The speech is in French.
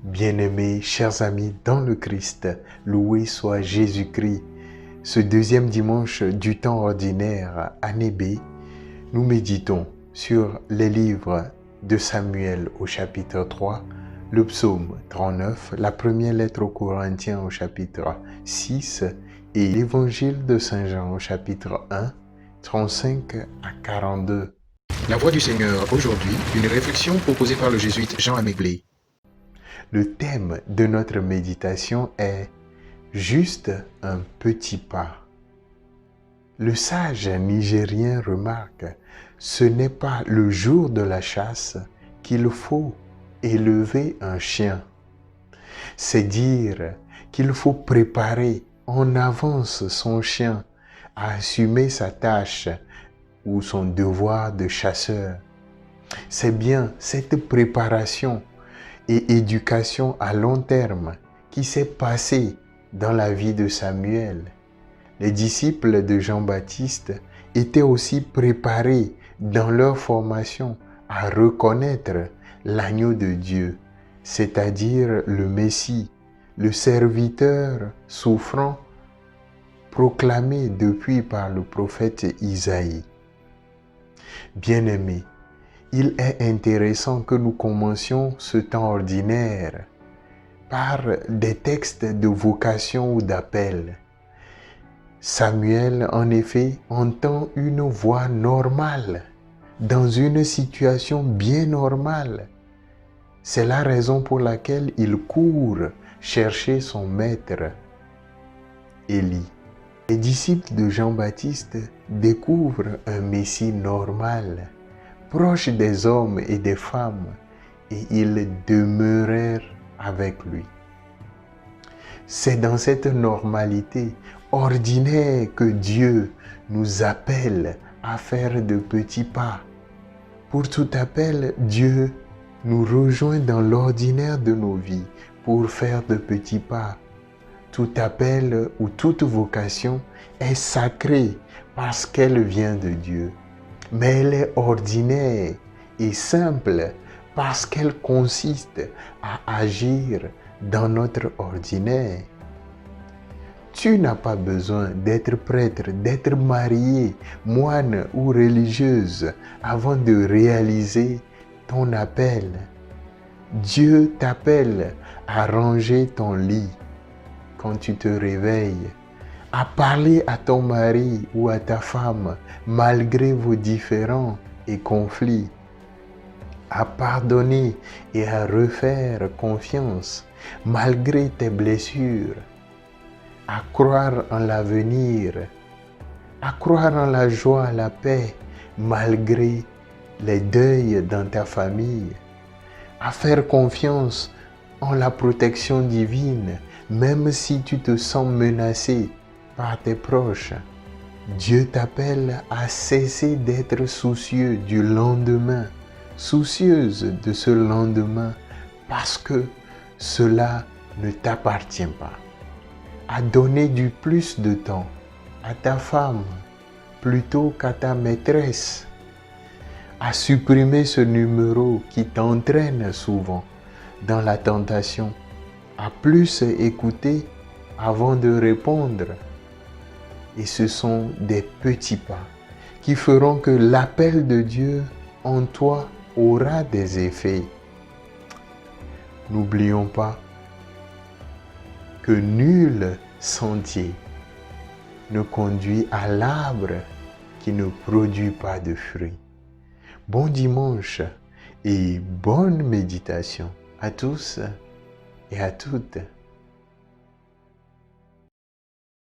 Bien-aimés, chers amis dans le Christ, loué soit Jésus-Christ. Ce deuxième dimanche du temps ordinaire, année B, nous méditons sur les livres de Samuel au chapitre 3, le psaume 39, la première lettre aux Corinthiens au chapitre 6 et l'évangile de Saint Jean au chapitre 1, 35 à 42. La voix du Seigneur aujourd'hui, une réflexion proposée par le jésuite Jean Améblé. Le thème de notre méditation est « Juste un petit pas ». Le sage nigérien remarque « Ce n'est pas le jour de la chasse qu'il faut élever un chien ». C'est dire qu'il faut préparer en avance son chien à assumer sa tâche ou son devoir de chasseur. C'est bien cette préparation et éducation à long terme qui s'est passée dans la vie de Samuel. Les disciples de Jean-Baptiste étaient aussi préparés dans leur formation à reconnaître l'agneau de Dieu, c'est-à-dire le Messie, le serviteur souffrant, proclamé depuis par le prophète Isaïe. Bien-aimés, il est intéressant que nous commencions ce temps ordinaire par des textes de vocation ou d'appel. Samuel, en effet, entend une voix normale, dans une situation bien normale. C'est la raison pour laquelle il court chercher son maître, Élie. Les disciples de Jean-Baptiste découvrent un Messie normal, proche des hommes et des femmes, et ils demeurèrent avec lui. C'est dans cette normalité ordinaire que Dieu nous appelle à faire de petits pas. Pour tout appel, Dieu nous rejoint dans l'ordinaire de nos vies pour faire de petits pas. Tout appel ou toute vocation est sacrée parce qu'elle vient de Dieu. Mais elle est ordinaire et simple parce qu'elle consiste à agir dans notre ordinaire. Tu n'as pas besoin d'être prêtre, d'être marié, moine ou religieuse avant de réaliser ton appel. Dieu t'appelle à ranger ton lit quand tu te réveilles, à parler à ton mari ou à ta femme malgré vos différends et conflits, à pardonner et à refaire confiance malgré tes blessures, à croire en l'avenir, à croire en la joie, la paix malgré les deuils dans ta famille, à faire confiance en la protection divine même si tu te sens menacé par tes proches. Dieu t'appelle à cesser d'être soucieux du lendemain, soucieuse de ce lendemain, parce que cela ne t'appartient pas. À donner du plus de temps à ta femme plutôt qu'à ta maîtresse. À supprimer ce numéro qui t'entraîne souvent dans la tentation. À plus écouter avant de répondre. Et ce sont des petits pas qui feront que l'appel de Dieu en toi aura des effets. N'oublions pas que nul sentier ne conduit à l'arbre qui ne produit pas de fruits. Bon dimanche et bonne méditation à tous et à toutes.